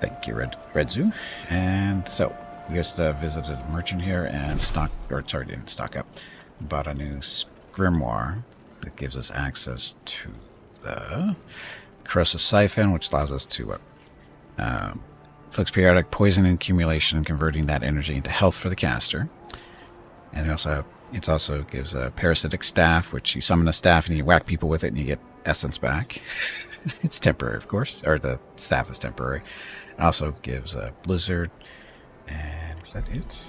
Thank you, Redzu. And so, we just visited a merchant here and didn't stock up. Bought a new grimoire that gives us access to the corrosive siphon, which allows us to inflicts periodic poison accumulation, converting that energy into health for the caster. And it also gives a parasitic staff, which you summon a staff and you whack people with it and you get essence back. It's temporary, of course, or the staff is temporary. It also gives a blizzard, and is that it?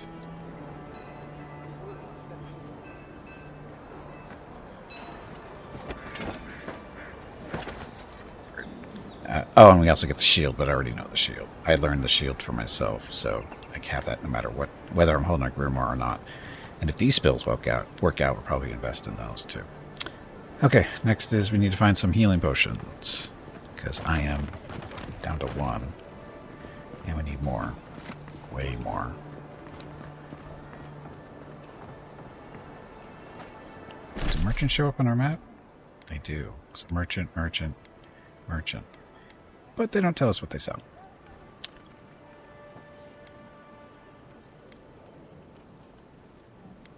Oh, and we also get the shield, but I already know the shield. I learned the shield for myself, so I have that no matter what, whether I'm holding a grimoire or not. And if these spells work out, we'll probably invest in those too. Okay, next is we need to find some healing potions, because I am down to 1, and we need more, way more. Do merchants show up on our map? They do. So merchant, merchant, merchant. But they don't tell us what they sell.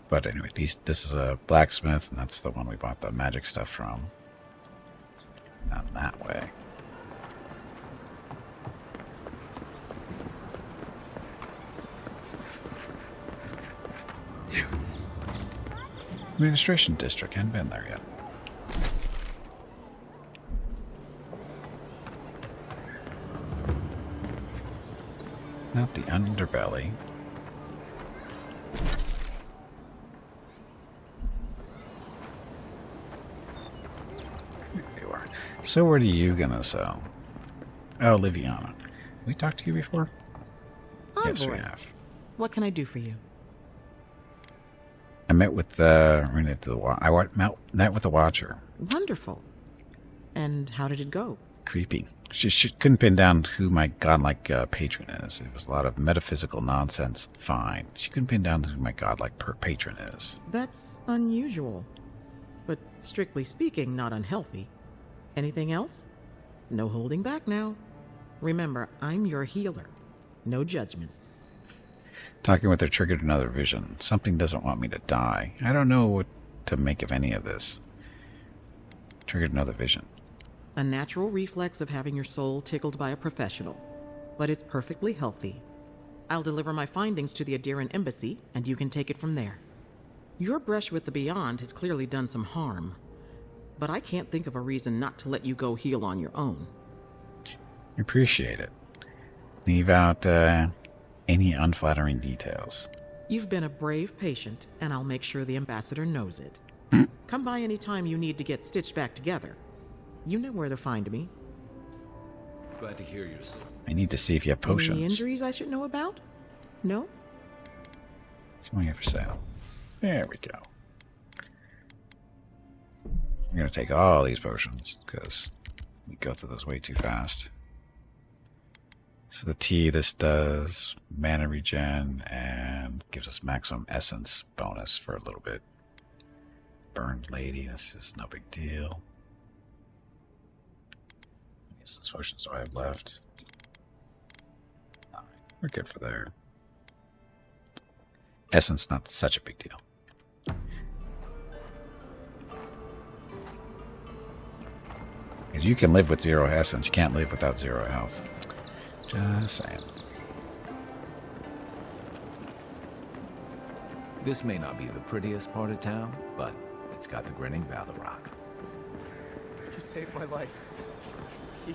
But anyway, this is a blacksmith, and that's the one we bought the magic stuff from. Not that way. Administration district, hadn't been there yet. Not the underbelly. There you are. So what are you gonna sell? Oh, Liviana. We talked to you before? Yes, we have. What can I do for you? I met with the met with the Watcher. Wonderful. And how did it go? Creepy. She couldn't pin down who my godlike patron is. It was a lot of metaphysical nonsense. Fine. She couldn't pin down who my godlike patron is. That's unusual. But strictly speaking, not unhealthy. Anything else? No holding back now. Remember, I'm your healer. No judgments. Talking with her triggered another vision. Something doesn't want me to die. I don't know what to make of any of this. Triggered another vision. A natural reflex of having your soul tickled by a professional. But it's perfectly healthy. I'll deliver my findings to the Adiran embassy, and you can take it from there. Your brush with the Beyond has clearly done some harm. But I can't think of a reason not to let you go heal on your own. Appreciate it. Leave out any unflattering details. You've been a brave patient, and I'll make sure the ambassador knows it. Come by any time you need to get stitched back together. You know where to find me. Glad to hear you, sir. I need to see if you have potions. Any injuries I should know about? No? Something here for sale. There we go. I'm going to take all these potions, because we go through this way too fast. So the tea, this does mana regen, and gives us maximum essence bonus for a little bit. Burned lady, this is no big deal. What potions do I have left? Alright, we're good for there. Essence, not such a big deal. Because you can live with 0 essence, you can't live without 0 health. Just saying. This may not be the prettiest part of town, but it's got the grinning Valor Rock. You saved my life.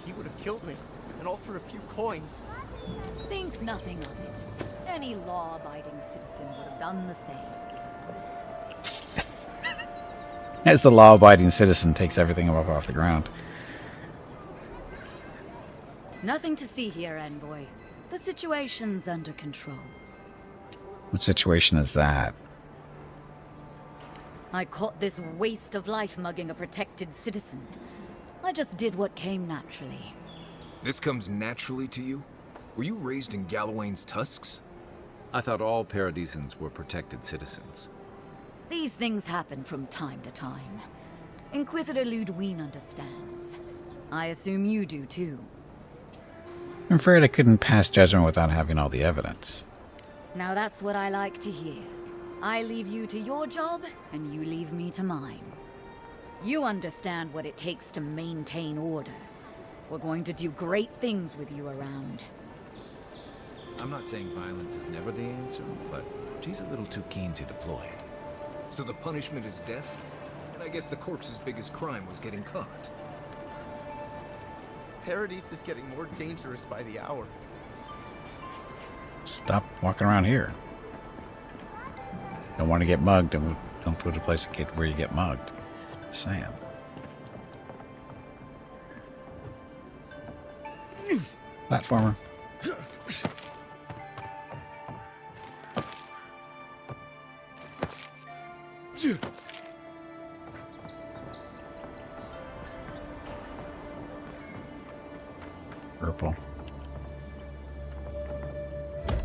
He would have killed me, and all for a few coins. Think nothing of it. Any law-abiding citizen would have done the same. As the law-abiding citizen takes everything up off the ground. Nothing to see here, Envoy. The situation's under control. What situation is that? I caught this waste of life mugging a protected citizen. I just did what came naturally. This comes naturally to you? Were you raised in Galawain's tusks? I thought all Paradisans were protected citizens. These things happen from time to time. Inquisitor Ludwine understands. I assume you do too. I'm afraid I couldn't pass judgment without having all the evidence. Now that's what I like to hear. I leave you to your job, and you leave me to mine. You understand what it takes to maintain order. We're going to do great things with you around. I'm not saying violence is never the answer, but she's a little too keen to deploy it. So the punishment is death? And I guess the corpse's biggest crime was getting caught. Paradise is getting more dangerous by the hour. Stop walking around here. Don't want to get mugged, and don't go to a place where you get mugged. Just saying. Platformer. Purple.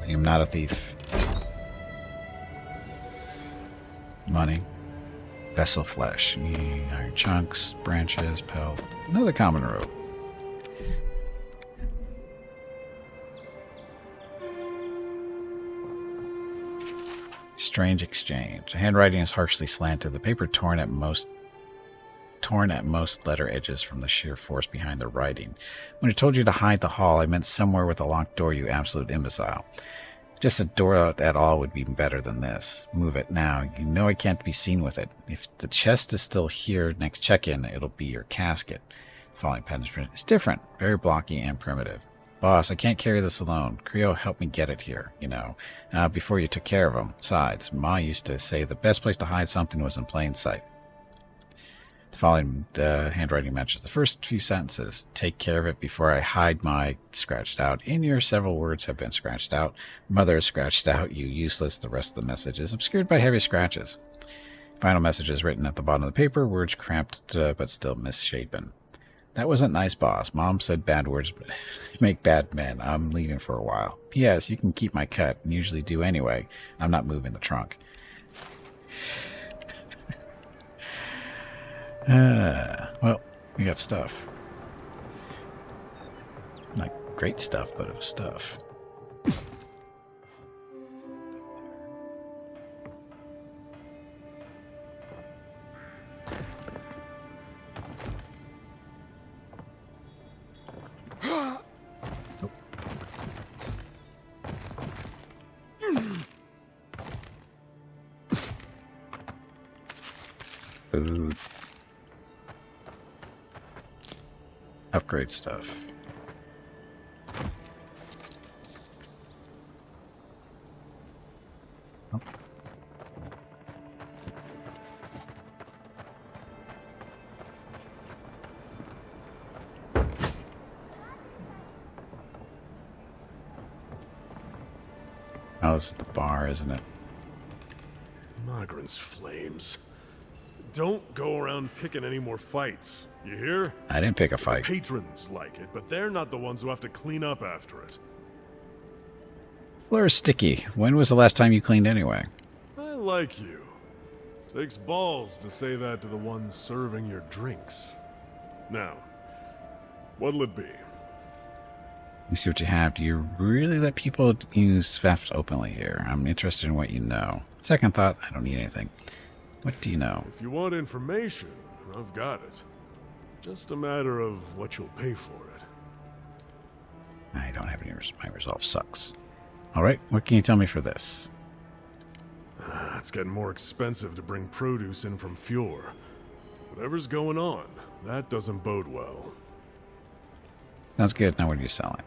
I am not a thief. Money. Vessel flesh. Iron chunks, branches, pelt. Another common rope. Strange exchange. The handwriting is harshly slanted. The paper torn at most letter edges from the sheer force behind the writing. When I told you to hide the hall, I meant somewhere with a locked door, you absolute imbecile. Just a door at all would be better than this. Move it now. You know I can't be seen with it. If the chest is still here next check-in, it'll be your casket. The following punishment is different, very blocky and primitive. Boss, I can't carry this alone. Creo helped me get it here, before you took care of him. Besides, Ma used to say the best place to hide something was in plain sight. The following handwriting matches the first few sentences. Take care of it before I hide my scratched out. In your several words have been scratched out. Mother is scratched out. You useless. The rest of the message is obscured by heavy scratches. Final message is written at the bottom of the paper. Words cramped but still misshapen. That wasn't nice, boss. Mom said bad words make bad men. I'm leaving for a while. P.S. You can keep my cut, and usually do anyway. I'm not moving the trunk. Well, we got stuff. Not great stuff, but it was stuff. Food. Upgrade stuff. Oh. Oh, this is the bar, isn't it? Migrants' flames. Don't go around picking any more fights. You hear? I didn't pick a fight. Patrons like it, but they're not the ones who have to clean up after it. Floor is sticky. When was the last time you cleaned anyway? I like you. Takes balls to say that to the ones serving your drinks. Now, what'll it be? You see what you have. Do you really let people use theft openly here? I'm interested in what you know. Second thought, I don't need anything. What do you know? If you want information, I've got it. Just a matter of what you'll pay for it. I don't have any. My resolve sucks. Alright, what can you tell me for this? It's getting more expensive to bring produce in from Fjord. Whatever's going on, that doesn't bode well. Sounds good. Now what are you selling?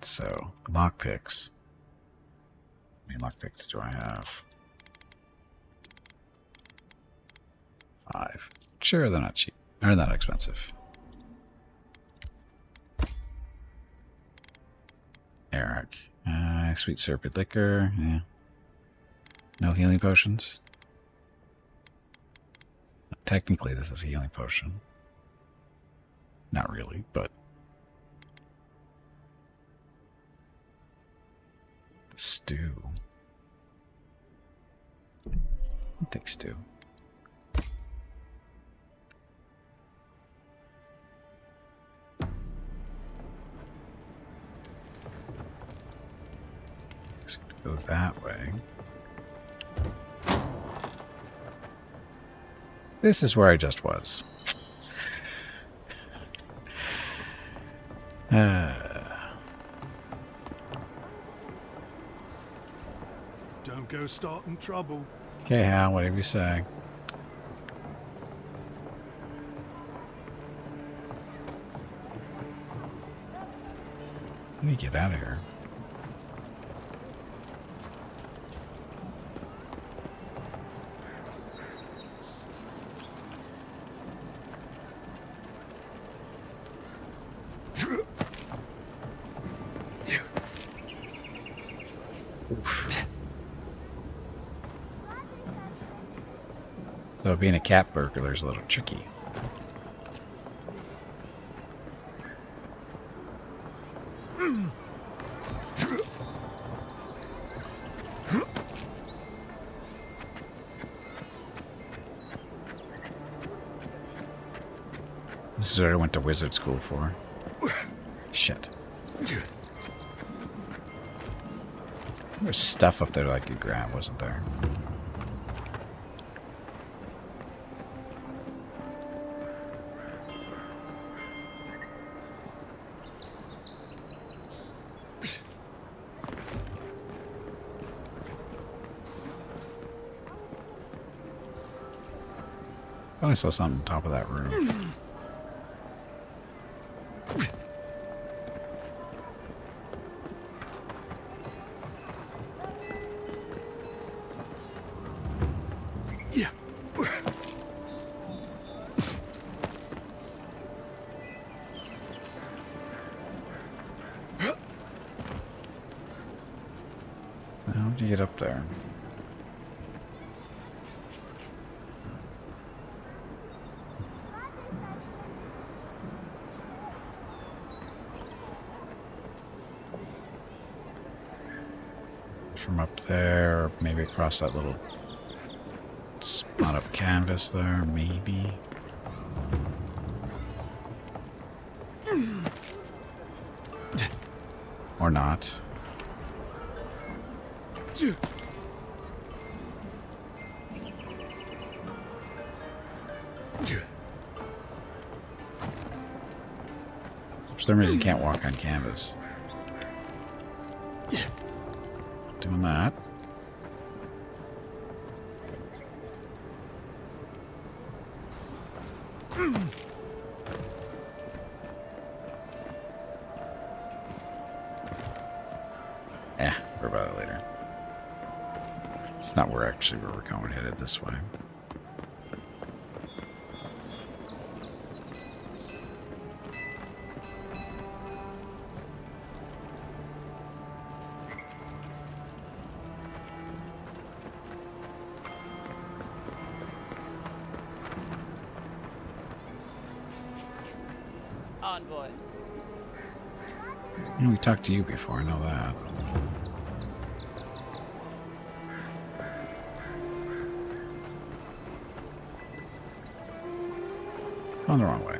So, lockpicks. How many lockpicks do I have? 5. Sure, they're not cheap. They're not expensive. Eric. Sweet serpent liquor. Yeah. No healing potions. Technically, this is a healing potion. Not really, but... Stew. I'll take stew. Go that way. This is where I just was. Don't go starting trouble. Okay, Hal, whatever you say. Let me get out of here. So being a cat burglar is a little tricky. This is what I went to wizard school for. Shit. There's stuff up there I could grab, wasn't there? I saw something on top of that room. Yeah. So how'd you get up there? From up there, maybe across that little spot of canvas there, maybe. Or not. For some reason you can't walk on canvas. Doing that. Worry about it later. It's not where we're going, headed this way. Envoy. You know, we talked to you before, I know that. On the wrong way.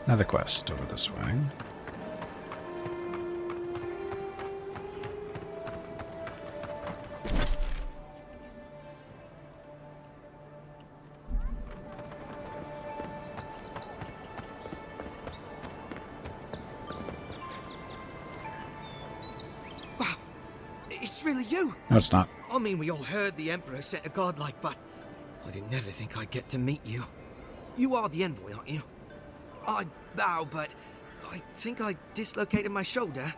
Another quest over this way. It's really you. No, it's not. I mean, we all heard the Emperor sent a godlike, but I didn't never think I'd get to meet you. You are the envoy, aren't you? I bow, but I think I dislocated my shoulder,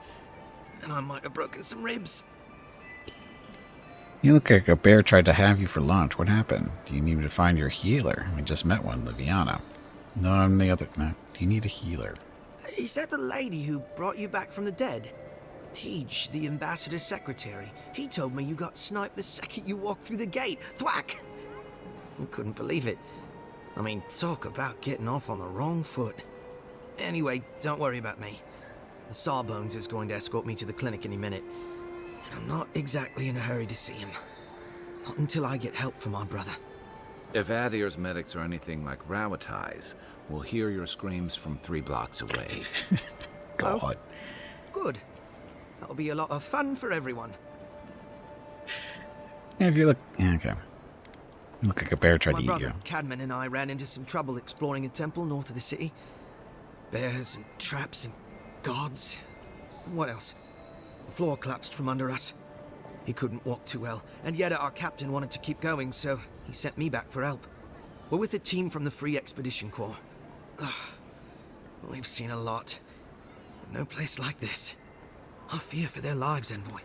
and I might have broken some ribs. You look like a bear tried to have you for lunch. What happened? Do you need me to find your healer? We just met one, Liviana. No, I'm the other. No, do you need a healer? Is that the lady who brought you back from the dead? Tej, the ambassador's secretary. He told me you got sniped the second you walked through the gate. Thwack! I couldn't believe it. I mean, talk about getting off on the wrong foot. Anyway, don't worry about me. The Sawbones is going to escort me to the clinic any minute. And I'm not exactly in a hurry to see him. Not until I get help from my brother. If Adir's medics are anything like Rawatai's, we'll hear your screams from 3 blocks away. God. Good. That'll be a lot of fun for everyone. Yeah, if you look... Yeah, okay. You look like a bear tried My to eat brother, you. Cadman, and I ran into some trouble exploring a temple north of the city. Bears and traps and guards. What else? The floor collapsed from under us. He couldn't walk too well, and yet our captain wanted to keep going, so he sent me back for help. We're with a team from the Free Expedition Corps. We've seen a lot. But no place like this. I fear for their lives, Envoy.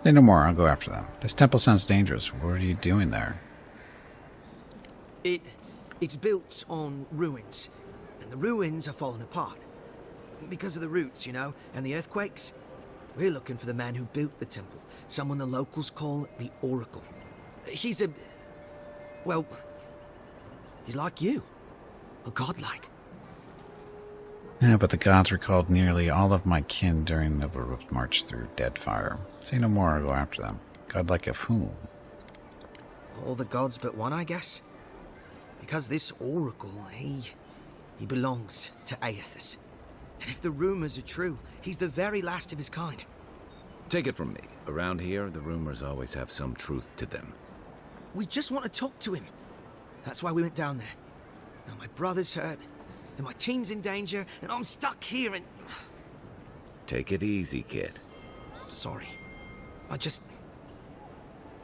Say no more, I'll go after them. This temple sounds dangerous. What are you doing there? It's built on ruins, and the ruins are falling apart. Because of the roots, you know, and the earthquakes. We're looking for the man who built the temple, someone the locals call the Oracle. He's well, he's like you. A godlike. Yeah, but the gods recalled nearly all of my kin during the march through Deadfire. Say no more, I'll go after them. Godlike of whom? All the gods but one, I guess. Because this Oracle, he belongs to Aethys. And if the rumors are true, he's the very last of his kind. Take it from me. Around here, the rumors always have some truth to them. We just want to talk to him. That's why we went down there. Now my brother's hurt, and my team's in danger, and I'm stuck here and... Take it easy, kid. Sorry.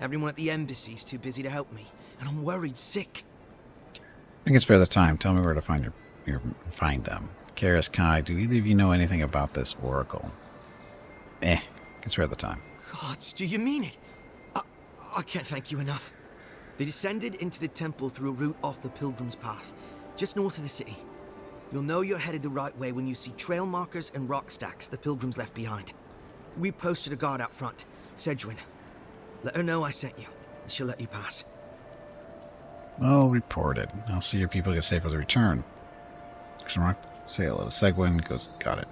Everyone at the embassy's too busy to help me, and I'm worried sick. I can spare the time. Tell me where to find find them. Karis, Kai, do either of you know anything about this oracle? Can spare the time. Gods, do you mean it? I can't thank you enough. They descended into the temple through a route off the Pilgrim's Path, just north of the city. You'll know you're headed the right way when you see trail markers and rock stacks the Pilgrims left behind. We posted a guard out front, Sedgwin. Let her know I sent you, and she'll let you pass. Well reported. I'll see your people get safe as a return. Rock, say hello to Segwin. Goes, got it.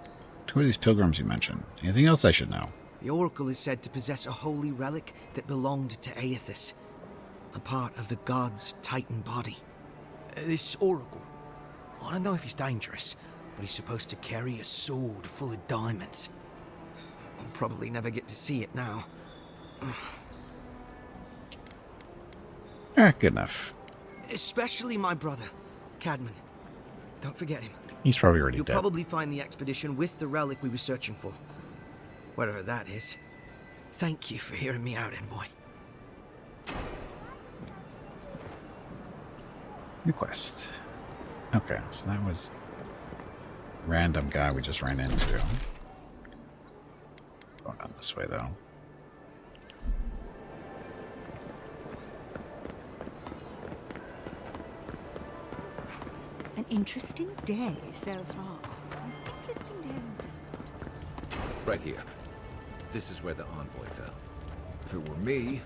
Who are these pilgrims you mentioned? Anything else I should know? The Oracle is said to possess a holy relic that belonged to Aethys, a part of the god's Titan body. This Oracle, I don't know if he's dangerous, but he's supposed to carry a sword full of diamonds. I'll probably never get to see it now. Good enough. Especially my brother, Cadman. Don't forget him. He's probably already You'll dead. probably find the expedition with the relic we were searching for. Whatever that is. Thank you for hearing me out, Envoy. New quest. Okay, so that was random guy we just ran into. Going on this way though. An interesting day so far. An interesting day. Right here. This is where the envoy fell. If it were me,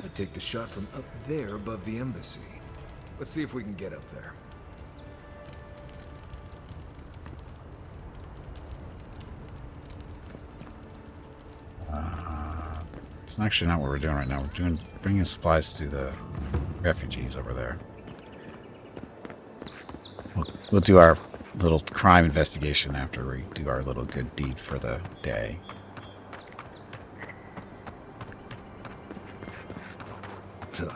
I'd take the shot from up there above the embassy. Let's see if we can get up there. It's actually not what we're doing right now. We're bringing supplies to the refugees over there. We'll do our little crime investigation after we do our little good deed for the day. Ugh.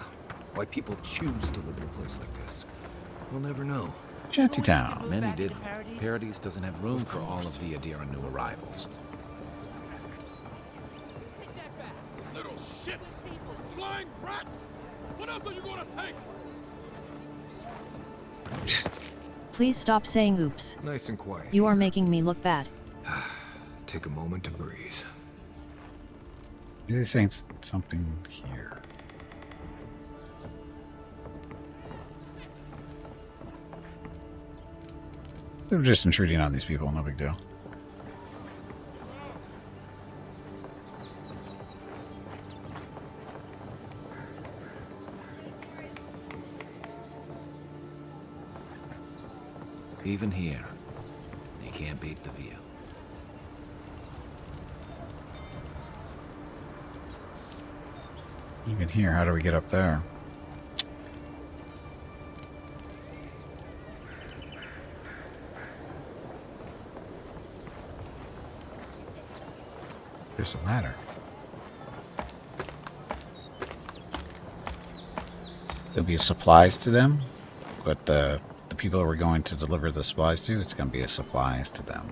Why people choose to live in a place like this, we'll never know. Shantytown. Many did. Paradise doesn't have room for all of the Adira new arrivals. Little shits! Flying rats! What else are you gonna take? Please stop saying oops. Nice and quiet. You are making me look bad. Take a moment to breathe. They're saying something here. They're just intruding on these people, no big deal. Even here, you can't beat the view. Even here, how do we get up there? There's a ladder. There'll be supplies to them, but the people we're going to deliver the supplies to, it's going to be supplies to them.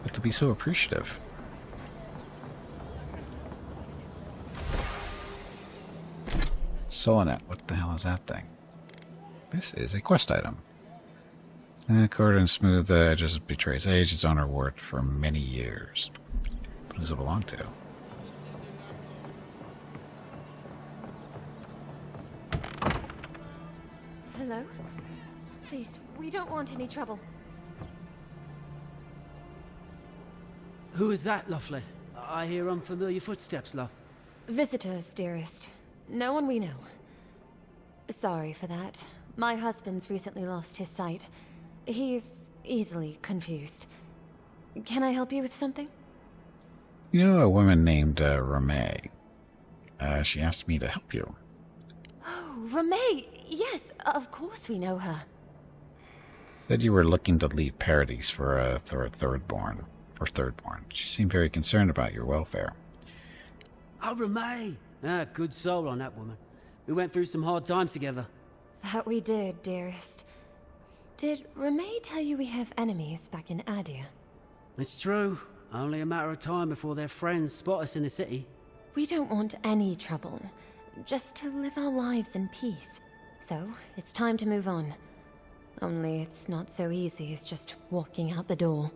But they'll be so appreciative. Solonet, what the hell is that thing? This is a quest item. Covered in smooth edges, betrays age. Its owner wore it for many years. Who does it belong to? Hello? Please, we don't want any trouble. Who is that, Loughlin? I hear unfamiliar footsteps, love. Visitors, dearest. No one we know. Sorry for that. My husband's recently lost his sight. He's easily confused. Can I help you with something? You know a woman named Ramay. She asked me to help you. Oh, Ramay! Yes, of course we know her. Said you were looking to leave Paradise for a thirdborn. She seemed very concerned about your welfare. Oh, Ramay! Good soul on that woman. We went through some hard times together. That we did, dearest. Did Ramay tell you we have enemies back in Adir? It's true. Only a matter of time before their friends spot us in the city. We don't want any trouble. Just to live our lives in peace. So, it's time to move on. Only it's not so easy as just walking out the door.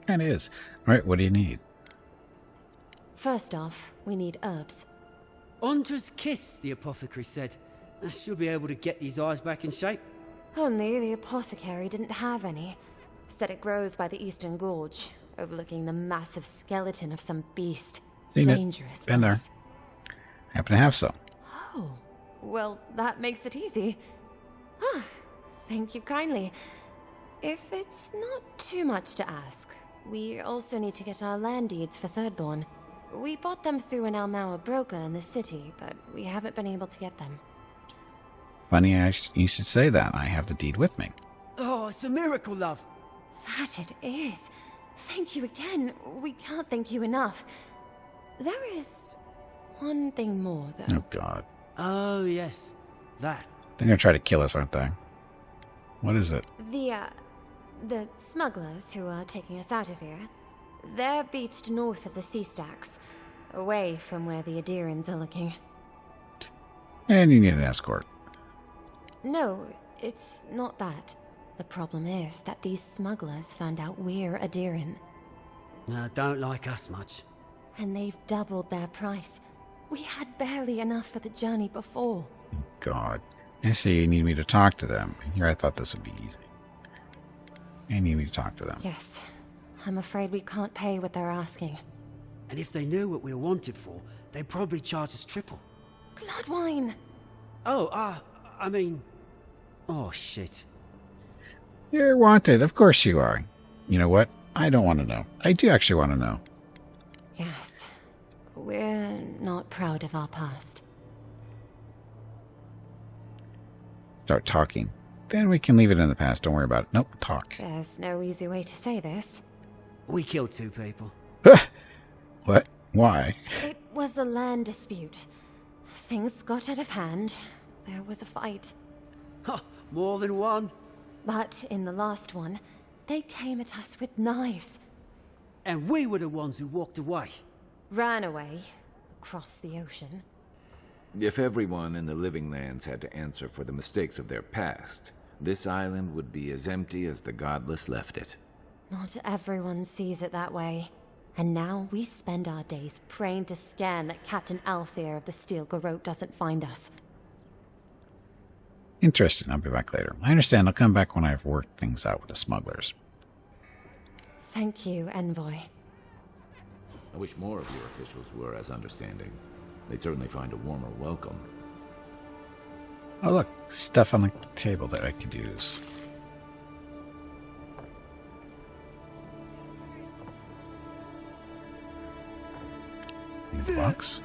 It is. Alright, what do you need? First off, we need herbs. Ondra's kiss, the apothecary said. She'll be able to get these eyes back in shape. Only the apothecary didn't have any. Said it grows by the Eastern Gorge, overlooking the massive skeleton of some beast. Seen Dangerous. It. Been there. Happen to have some. Oh, well, that makes it easy. Ah, thank you kindly. If it's not too much to ask, we also need to get our land deeds for Thirdborn. We bought them through an Almaua broker in the city, but we haven't been able to get them. Funny you should say that. I have the deed with me. Oh, it's a miracle, love. That it is. Thank you again. We can't thank you enough. There is one thing more, though. Oh, God. Oh, yes. That. They're going to try to kill us, aren't they? What is it? The smugglers who are taking us out of here. They're beached north of the sea stacks, away from where the Adirans are looking. And you need an escort. No, it's not that. The problem is that these smugglers found out we're Adiran. Don't like us much. And they've doubled their price. We had barely enough for the journey before. God. I see you need me to talk to them. Here, I thought this would be easy. You need me to talk to them. Yes. I'm afraid we can't pay what they're asking. And if they knew what we were wanted for, they'd probably charge us triple. Bloodwine! Oh, I mean... Oh, shit. You're wanted. Of course you are. You know what? I don't want to know. I do actually want to know. Yes. We're not proud of our past. Start talking. Then we can leave it in the past. Don't worry about it. Nope, talk. There's no easy way to say this. We killed 2 people. What? Why? It was a land dispute. Things got out of hand. There was a fight. Huh, more than one? But in the last one, they came at us with knives. And we were the ones who walked away. Ran away. Across the ocean. If everyone in the Living Lands had to answer for the mistakes of their past, this island would be as empty as the Godless left it. Not everyone sees it that way. And now we spend our days praying to Scan that Captain Alfear of the Steel Garrote doesn't find us. Interesting. I'll be back later. I understand. I'll come back when I've worked things out with the smugglers. Thank you, Envoy. I wish more of your officials were as understanding. They'd certainly find a warmer welcome. Oh, look. Stuff on the table that I could use. Box.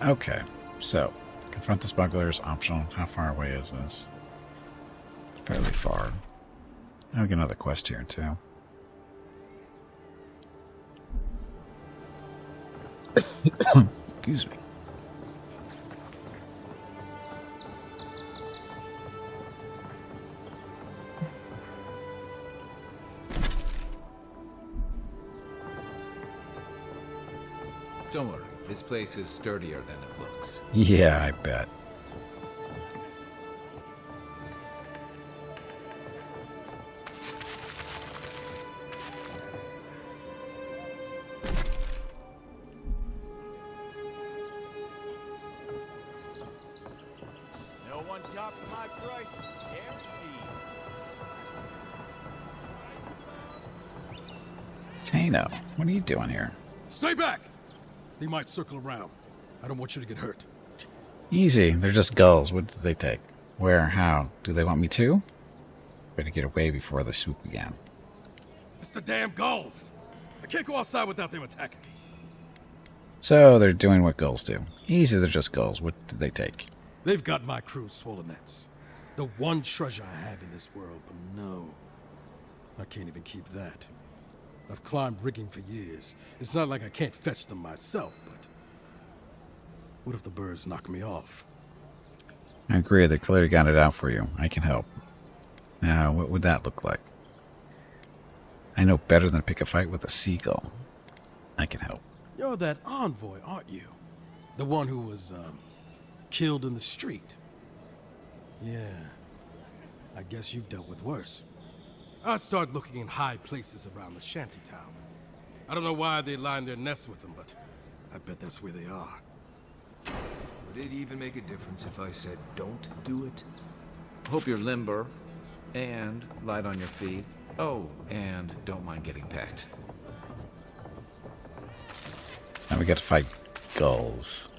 Okay, so confront the smugglers, optional. How far away is this? Fairly far. I'll get another quest here too. Excuse me. Don't worry, this place is sturdier than it looks. Yeah, I bet. No one tops my prices, guaranteed. Tano, what are you doing here? Stay back! They might circle around. I don't want you to get hurt. Easy, they're just gulls. What did they take? Where? How? Do they want me to? Better get away before the swoop began. It's the damn gulls! I can't go outside without them attacking me. So they're doing what gulls do. Easy, they're just gulls. What did they take? They've got my crew's swollen nets. The one treasure I have in this world, but no. I can't even keep that. I've climbed rigging for years. It's not like I can't fetch them myself, but... what if the birds knock me off? I agree, they clearly got it out for you. I can help. Now, what would that look like? I know better than to pick a fight with a seagull. I can help. You're that envoy, aren't you? The one who was, killed in the street. Yeah. I guess you've dealt with worse. I start looking in high places around the shantytown. I don't know why they line their nests with them, but I bet that's where they are. Would it even make a difference if I said don't do it? Hope you're limber and light on your feet. Oh, and don't mind getting pecked. Now we got to fight gulls.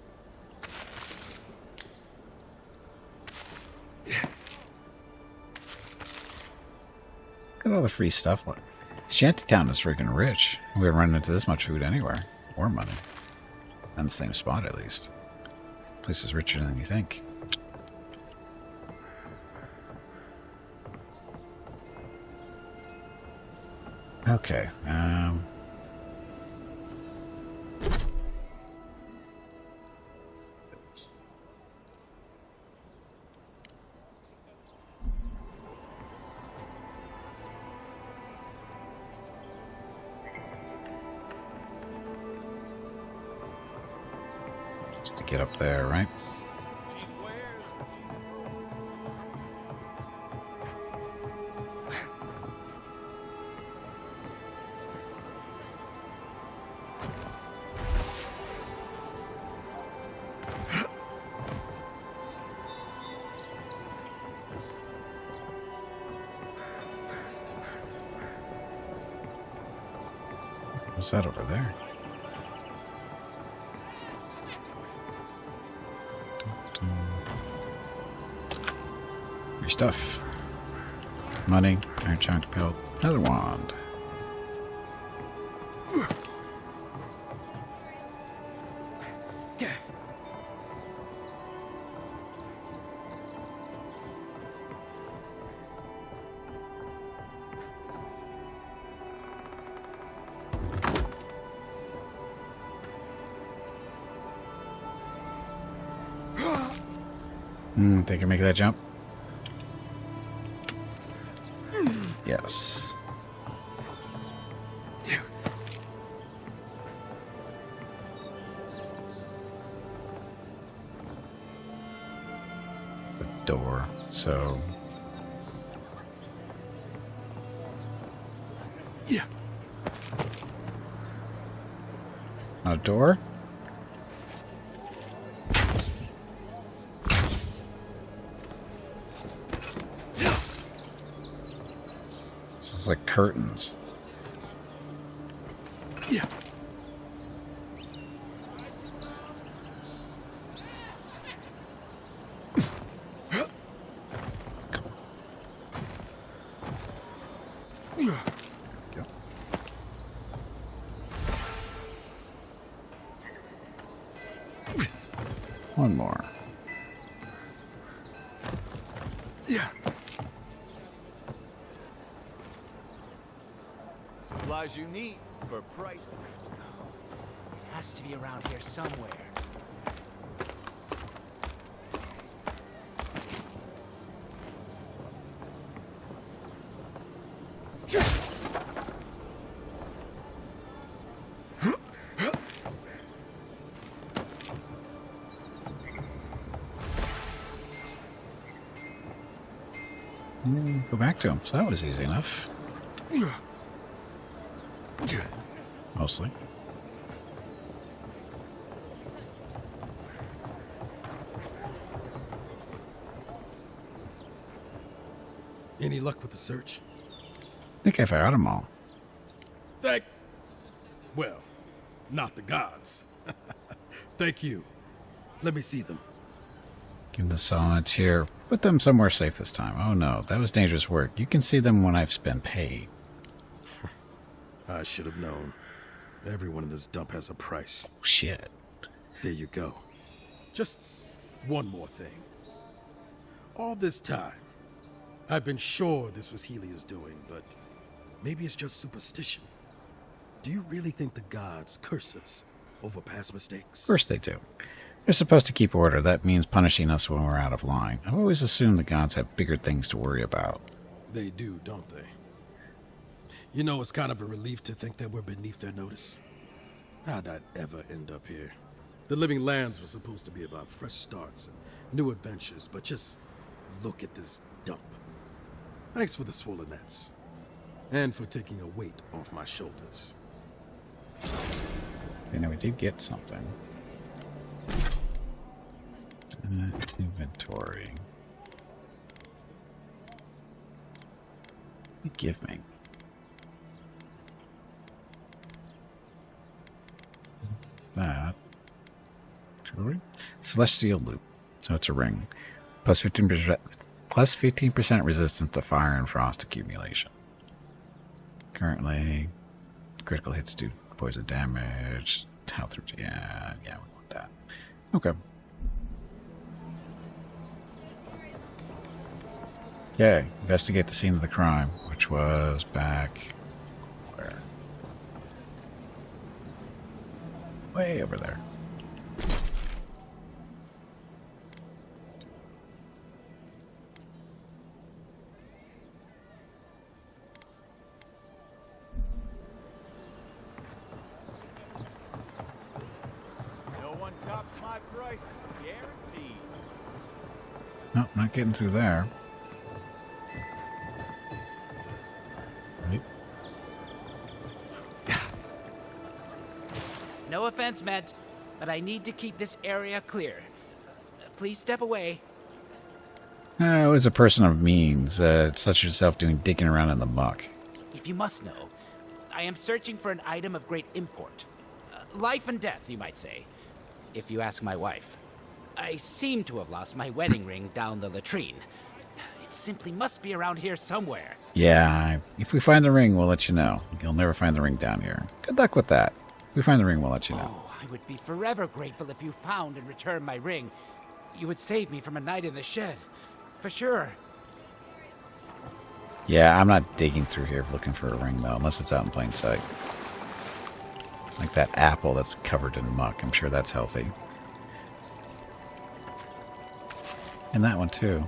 Look at all the free stuff. Shantytown is freaking rich. We haven't run into this much food anywhere. Or money. On the same spot, at least. Place is richer than you think. Okay, just to get up there, right? What's that over there? Your stuff. Money, iron chunk pelt, another wand. Think I can make that jump? Yes. It's a door, so... Yeah. Not a door? It's like curtains. Yeah. One more. Yeah. Supplies you need for price. Has to be around here somewhere. Go back to him. So that was easy enough. Mostly. Any luck with the search? I think I found them all. Well, not the gods. Thank you. Let me see them. Give the sonnets here. Put them somewhere safe this time. Oh no, that was dangerous work. You can see them when I've been paid. I should have known. Everyone in this dump has a price. Shit. There you go. Just one more thing. All this time, I've been sure this was Helia's doing, but maybe it's just superstition. Do you really think the gods curse us over past mistakes? Of course they do. They're supposed to keep order. That means punishing us when we're out of line. I've always assumed the gods have bigger things to worry about. They do, don't they? You know, it's kind of a relief to think that we're beneath their notice. How'd I ever end up here? The Living Lands was supposed to be about fresh starts and new adventures, but just look at this dump. Thanks for the swollen nets. And for taking a weight off my shoulders. Okay, now we did get something. Inventory. What did it give me? That. Jewelry? Celestial loop. So it's a ring. Plus 15% resistance to fire and frost accumulation. Currently, critical hits do poison damage. Health. Yeah, we want that. Okay. Okay, investigate the scene of the crime, which was back where? Way over there. No one tops my prices, guaranteed. Nope, not getting through there. Right. No offense meant, but I need to keep this area clear. Please step away. It was a person of means, such as yourself doing digging around in the muck. If you must know, I am searching for an item of great import. Life and death, you might say, if you ask my wife. I seem to have lost my wedding ring down the latrine. It simply must be around here somewhere. Yeah, if we find the ring, we'll let you know. You'll never find the ring down here. Good luck with that. If we find the ring, we'll let you know. Oh, I would be forever grateful if you found and returned my ring. You would save me from a night in the shed. For sure. Yeah, I'm not digging through here looking for a ring, though, unless it's out in plain sight. Like that apple that's covered in muck. I'm sure that's healthy. And that one, too.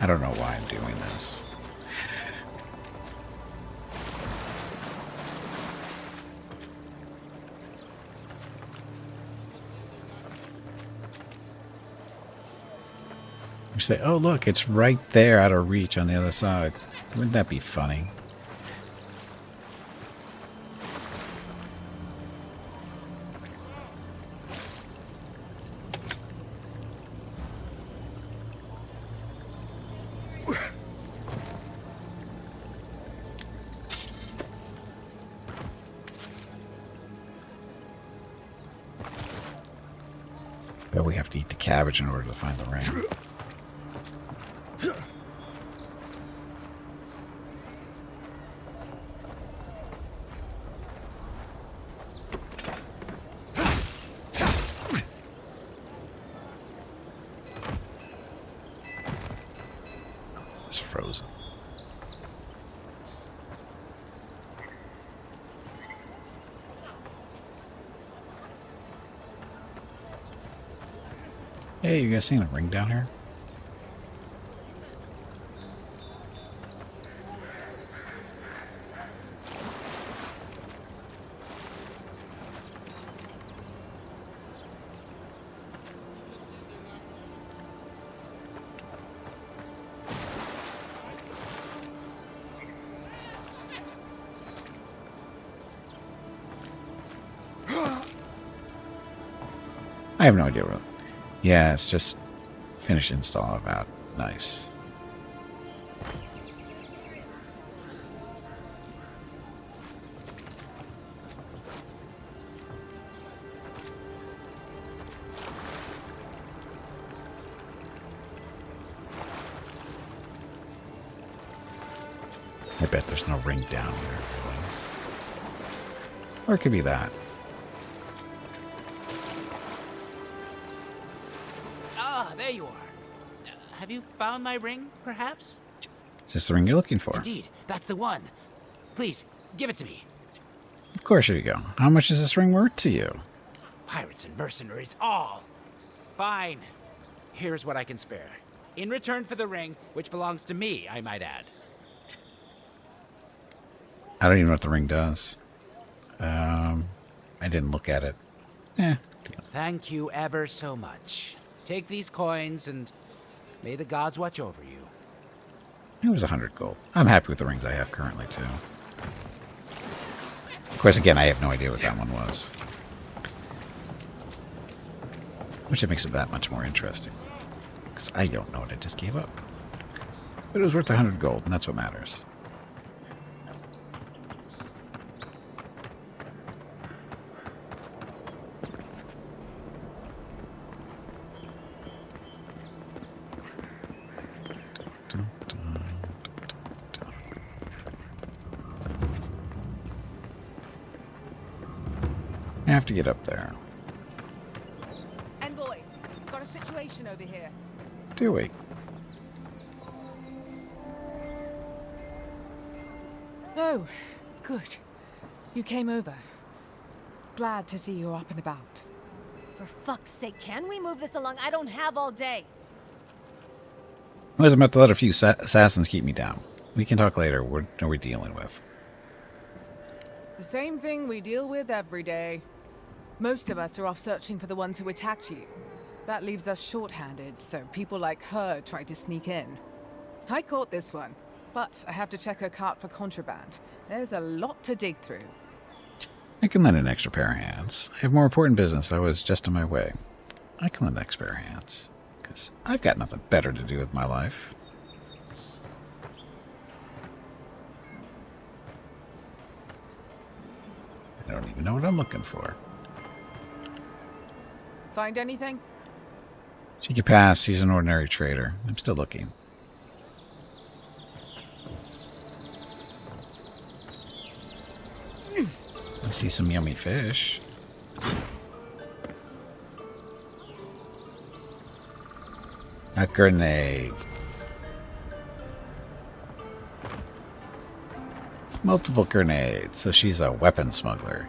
I don't know why I'm doing this. You say, oh look, it's right there out of reach on the other side. Wouldn't that be funny? But we have to eat the cabbage in order to find the ring. It's frozen. Hey, you guys seen a ring down here? I have no idea what. Yeah, it's just finish install Avowed. Nice. I bet there's no ring down here. Or it could be that. There you are. Have you found my ring, perhaps? Is this the ring you're looking for? Indeed, that's the one. Please, give it to me. Of course, here you go. How much is this ring worth to you? Pirates and mercenaries, all. Fine. Here's what I can spare. In return for the ring, which belongs to me, I might add. I don't even know what the ring does. I didn't look at it. Thank you ever so much. Take these coins, and may the gods watch over you. It was 100 gold. I'm happy with the rings I have currently, too. Of course, again, I have no idea what that one was. Which makes it that much more interesting. Because I don't know what I just gave up. But it was worth 100 gold, and that's what matters. I have to get up there. Envoy, got a situation over here. Do we? Oh, good. You came over. Glad to see you're up and about. For fuck's sake, can we move this along? I don't have all day. I was about to let a few assassins keep me down. We can talk later. What are we dealing with? The same thing we deal with every day. Most of us are off searching for the ones who attacked you. That leaves us short-handed, so people like her try to sneak in. I caught this one, but I have to check her cart for contraband. There's a lot to dig through. I can lend an extra pair of hands. I have more important business. I was just on my way. I can lend an extra pair of hands. Because I've got nothing better to do with my life. I don't even know what I'm looking for. Find anything? She could pass. He's an ordinary trader. I'm still looking. I see some yummy fish. A grenade. Multiple grenades. So she's a weapon smuggler.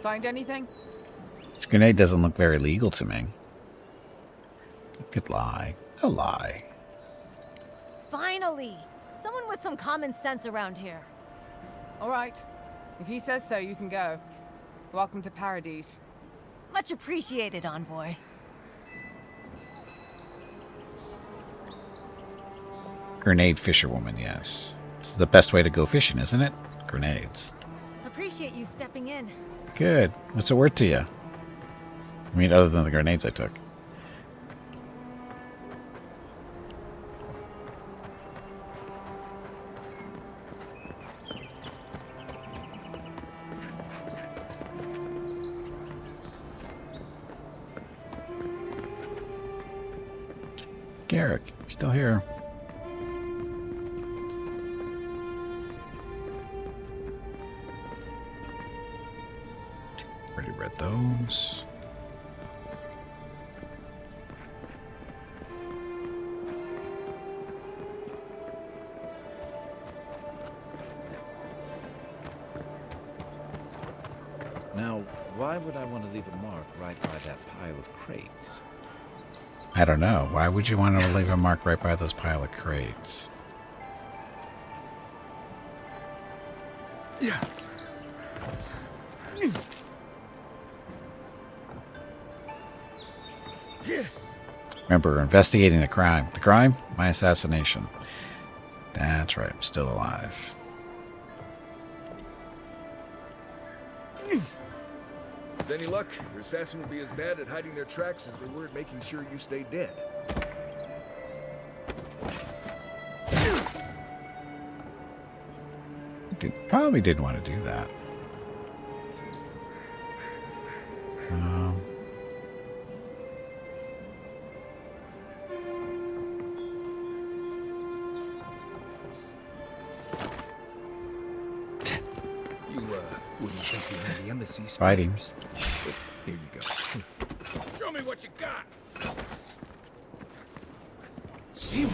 Find anything? This grenade doesn't look very legal to me. I could lie. A lie. Finally! Someone with some common sense around here. All right. If he says so, you can go. Welcome to Paradise. Much appreciated, Envoy. Grenade fisherwoman, yes. It's the best way to go fishing, isn't it? Grenades. Appreciate you stepping in. Good. What's it worth to you? I mean, other than the grenades I took. Garrick, he's still here. Already read those. Now, why would I want to leave a mark right by that pile of crates? I don't know. Why would you want to leave a mark right by those pile of crates? Yeah. Remember, we're investigating a crime. The crime? My assassination. That's right. I'm still alive. With any luck, your assassin will be as bad at hiding their tracks as they were at making sure you stay dead. Probably didn't want to do that. Wouldn't think behind the embassy Fighting. Here you go. Show me what you got. See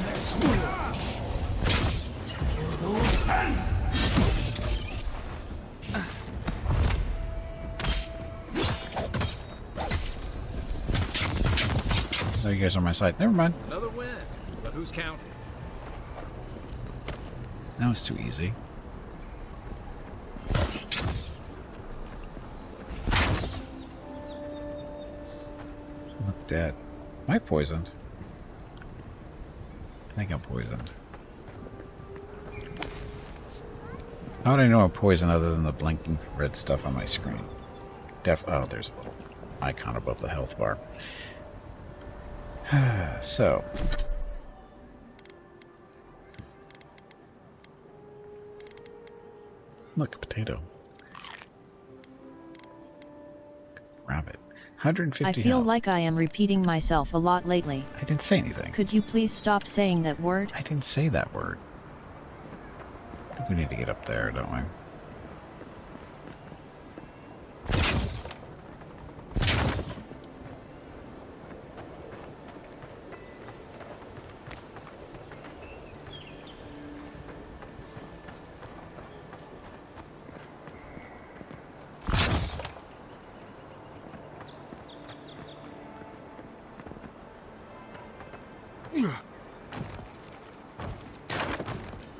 So you guys are on my side. Never mind. Another win. But who's counting? That was too easy. Look dead. Am I poisoned? I think I'm poisoned. How would I know I'm poisoned other than the blinking red stuff on my screen? Oh, there's a little icon above the health bar. So. Look, a potato. Grab it. 150 I feel health. like I am repeating myself a lot lately. I didn't say anything. Could you please stop saying that word? I didn't say that word. I think we need to get up there, don't we?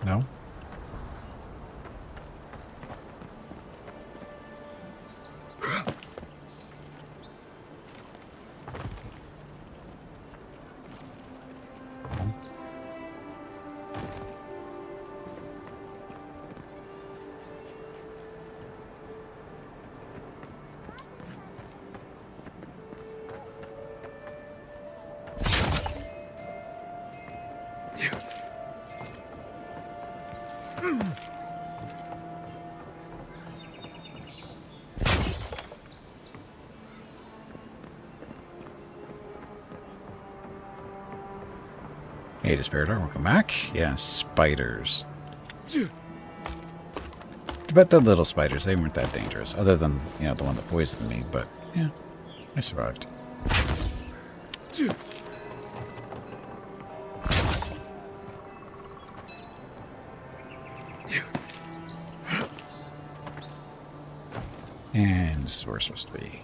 No? Hey, Desperator, welcome back. Yeah, spiders. But the little spiders, they weren't that dangerous. Other than, you know, the one that poisoned me. But, yeah, I survived. And this is where we're supposed to be.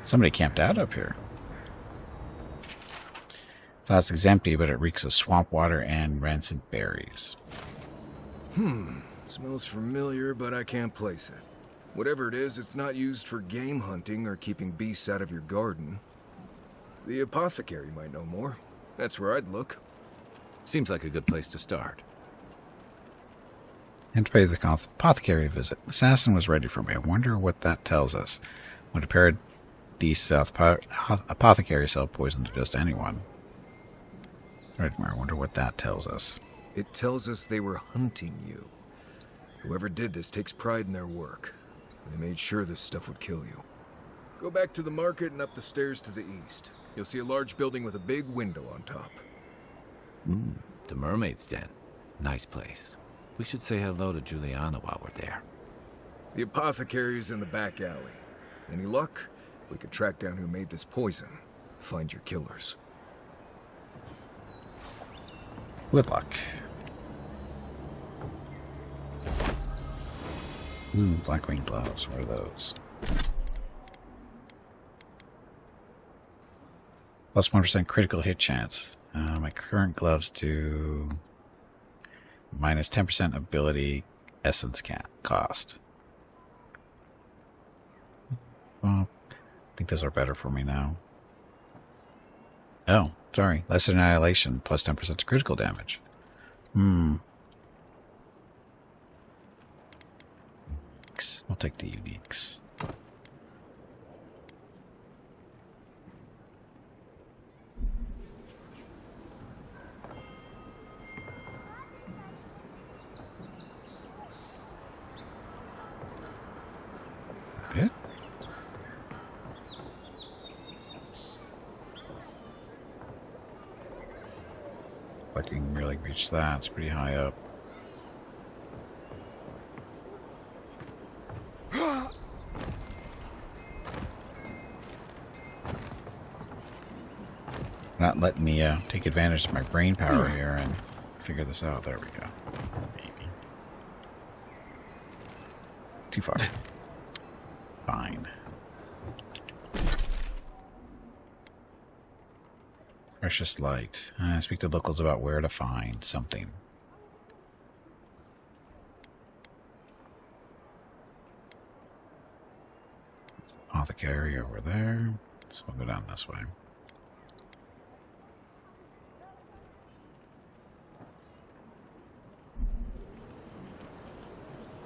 Somebody camped out up here. Plastic's empty, but it reeks of swamp water and rancid berries. Smells familiar, but I can't place it. Whatever it is, it's not used for game hunting or keeping beasts out of your garden. The apothecary might know more. That's where I'd look. Seems like a good place to start. And to pay the apothecary a visit. Assassin was ready for me. I wonder what that tells us. Would a Paradise apothecary sell poison to just anyone? I wonder what that tells us. It tells us they were hunting you. Whoever did this takes pride in their work. They made sure this stuff would kill you. Go back to the market and up the stairs to the east. You'll see a large building with a big window on top. The Mermaid's Den. Nice place. We should say hello to Juliana while we're there. The apothecary's in the back alley. Any luck? We could track down who made this poison. Find your killers. With luck. Blackwing gloves. What are those? Plus 1% critical hit chance. My current gloves do minus 10% ability essence cost. Well, I think those are better for me now. Oh, sorry. Lesser annihilation plus 10% to critical damage. We'll take the uniques. It? If I can really reach that, it's pretty high up. Not letting me take advantage of my brain power here and figure this out. There we go. Maybe. Too far. Fine. Precious light. Speak to locals about where to find something. Apothecary over there. So we'll go down this way.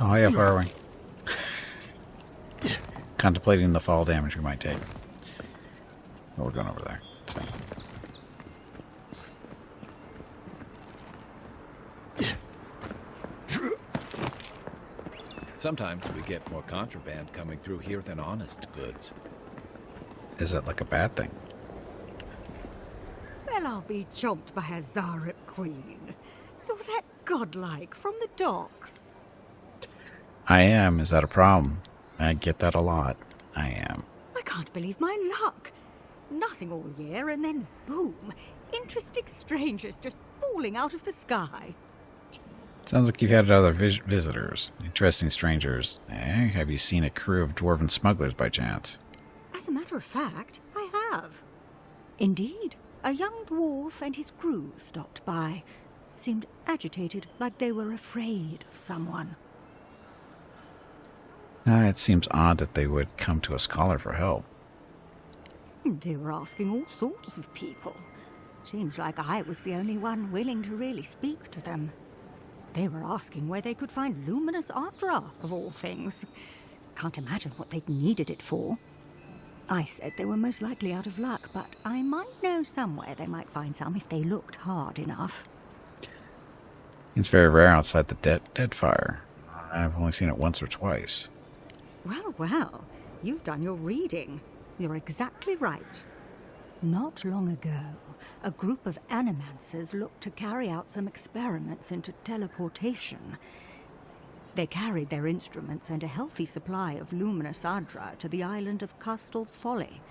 Oh, high up are we? Contemplating the fall damage we might take. Oh, we're going over there. So. Sometimes we get more contraband coming through here than honest goods. Is it like a bad thing? Well, I'll be chomped by a Zarep queen. You're that godlike from the docks. I am. Is that a problem? I get that a lot. I am. I can't believe my luck. Nothing all year, and then boom, interesting strangers just falling out of the sky. Sounds like you've had other visitors. Interesting strangers. Have you seen a crew of dwarven smugglers by chance? As a matter of fact, I have. Indeed, a young dwarf and his crew stopped by. Seemed agitated, like they were afraid of someone. It seems odd that they would come to a scholar for help. They were asking all sorts of people. Seems like I was the only one willing to really speak to them. They were asking where they could find luminous Ardra, of all things. Can't imagine what they'd needed it for. I said they were most likely out of luck, but I might know somewhere they might find some if they looked hard enough. It's very rare outside the dead fire. I've only seen it once or twice. Well, well, you've done your reading. You're exactly right. Not long ago, a group of animancers looked to carry out some experiments into teleportation. They carried their instruments and a healthy supply of luminous Ardra to the island of Castel's Folly.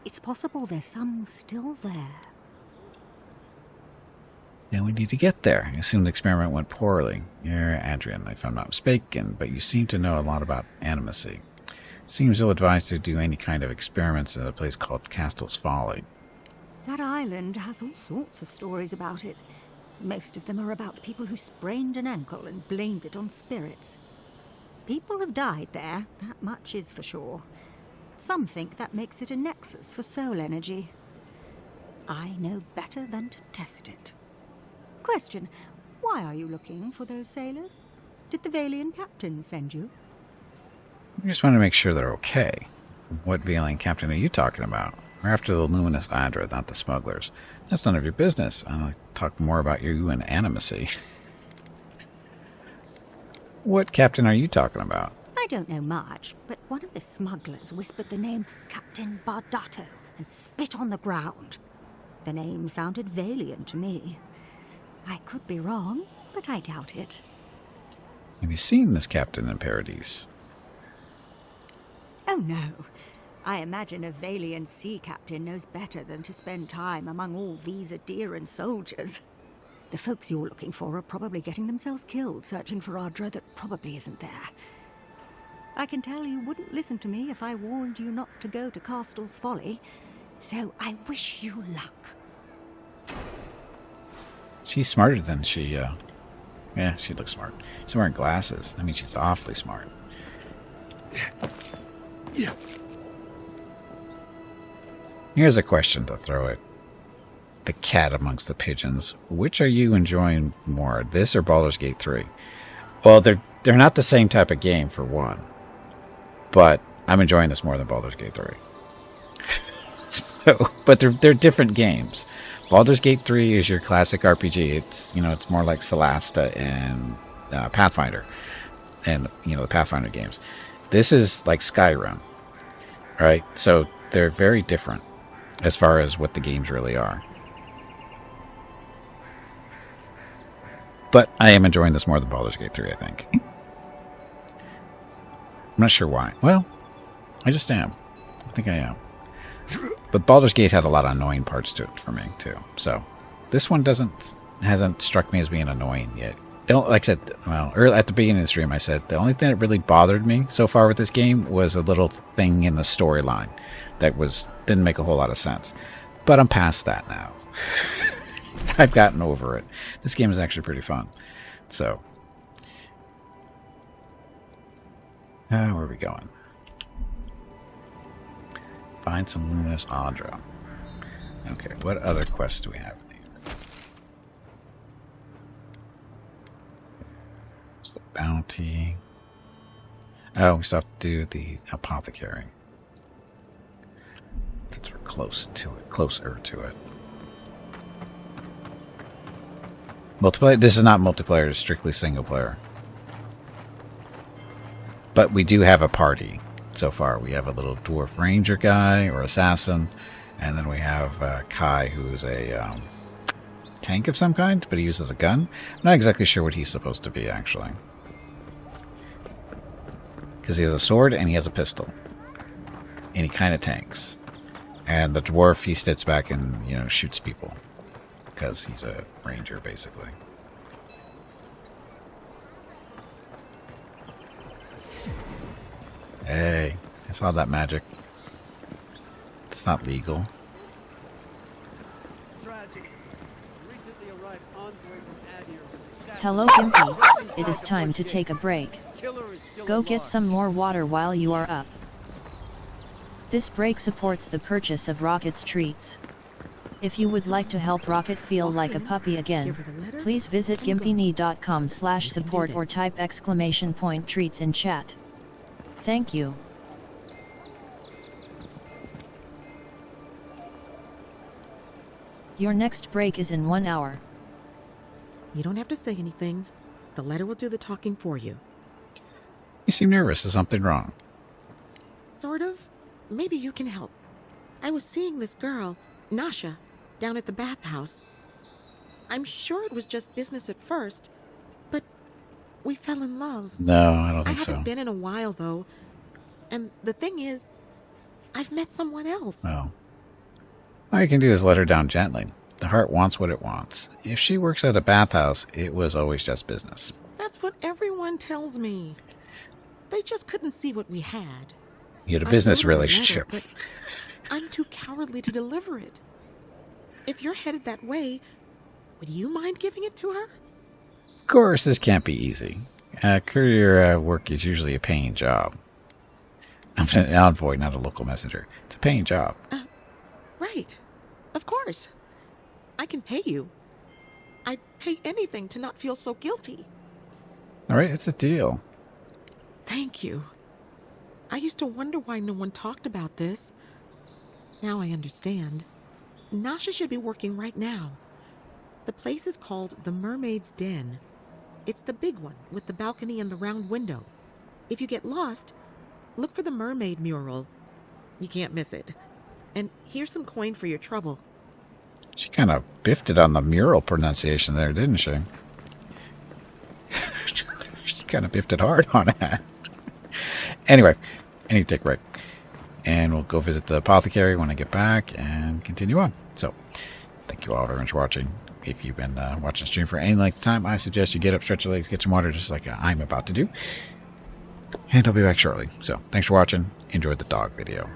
It's possible there's some still there. Now we need to get there. I assume the experiment went poorly. You're Adrian, if I'm not mistaken, but you seem to know a lot about animacy. Seems ill-advised to do any kind of experiments in a place called Castel's Folly. That island has all sorts of stories about it. Most of them are about people who sprained an ankle and blamed it on spirits. People have died there, that much is for sure. Some think that makes it a nexus for soul energy. I know better than to test it. Question, why are you looking for those sailors? Did the Valian captain send you? I just want to make sure they're okay. What Valian captain are you talking about? We're after the luminous Ardra, not the smugglers. That's none of your business. I'd like to talk more about you and animacy. What captain are you talking about? I don't know much, but one of the smugglers whispered the name Captain Bardato and spit on the ground. The name sounded Valiant to me. I could be wrong, but I doubt it. Have you seen this captain in Paradise? Oh no. I imagine a Valiant sea captain knows better than to spend time among all these Adiran soldiers. The folks you're looking for are probably getting themselves killed searching for Ardra that probably isn't there. I can tell you wouldn't listen to me if I warned you not to go to Castle's Folly, so I wish you luck. She's smarter than she, yeah, she looks smart. She's wearing glasses. I mean, she's awfully smart. Yeah. Here's a question to throw at the cat amongst the pigeons. Which are you enjoying more, this or Baldur's Gate 3? Well, they're not the same type of game, for one. But I'm enjoying this more than Baldur's Gate 3. But they're different games. Baldur's Gate 3 is your classic RPG. It's, it's more like Celasta and Pathfinder, and the Pathfinder games. This is like Skyrim, right? So they're very different as far as what the games really are. But I am enjoying this more than Baldur's Gate 3, I think. I'm not sure why. Well, I just am. I think I am. But Baldur's Gate had a lot of annoying parts to it for me, too. So this one hasn't struck me as being annoying yet. Like I said, well, early, at the beginning of the stream, I said the only thing that really bothered me so far with this game was a little thing in the storyline that didn't make a whole lot of sense. But I'm past that now. I've gotten over it. This game is actually pretty fun. So, where are we going? Find some luminous Audra. Okay, what other quests do we have in here? There's the bounty. Oh, we still have to do the apothecary. Since we're closer to it. Multiplayer? This is not multiplayer, it's strictly single player. But we do have a party so far. We have a little dwarf ranger guy or assassin, and then we have Kai, who's a tank of some kind, but he uses a gun. I'm not exactly sure what he's supposed to be, actually. Because he has a sword and he has a pistol. And he kind of tanks. And the dwarf, he sits back and, shoots people. Because he's a ranger, basically. Hey, I saw that magic. It's not legal. Hello, Gimpy. It is time to take a break. Go get some more water while you are up. This break supports the purchase of Rocket's treats. If you would like to help Rocket feel like a puppy again, please visit gimpyknee.com/support or type !treats in chat. Thank you. Your next break is in 1 hour. You don't have to say anything. The letter will do the talking for you. You seem nervous. Is something wrong? Sort of. Maybe you can help. I was seeing this girl, Nasha, down at the bathhouse. I'm sure it was just business at first, but we fell in love. No, I don't think so. I haven't been in a while, though. And the thing is, I've met someone else. Oh. All you can do is let her down gently. The heart wants what it wants. If she works at a bathhouse, it was always just business. That's what everyone tells me. They just couldn't see what we had. You had a business relationship. Letter, but I'm too cowardly to deliver it. If you're headed that way, would you mind giving it to her? Of course, this can't be easy. Courier work is usually a paying job. I'm an envoy, not a local messenger. It's a paying job. Right. Of course. I can pay you. I'd pay anything to not feel so guilty. All right, it's a deal. Thank you. I used to wonder why no one talked about this. Now I understand. Nasha should be working right now. The place is called the Mermaid's Den. It's the big one with the balcony and the round window. If you get lost, look for the mermaid mural. You can't miss it. And here's some coin for your trouble. She kind of biffed it on the mural pronunciation there, didn't she? She kind of biffed it hard on it. Anyway, I need to take a break. And we'll go visit the apothecary when I get back and continue on. So, thank you all very much for watching. If you've been watching the stream for any length of time, I suggest you get up, stretch your legs, get some water, just like I'm about to do. And I'll be back shortly. So, thanks for watching. Enjoy the dog video.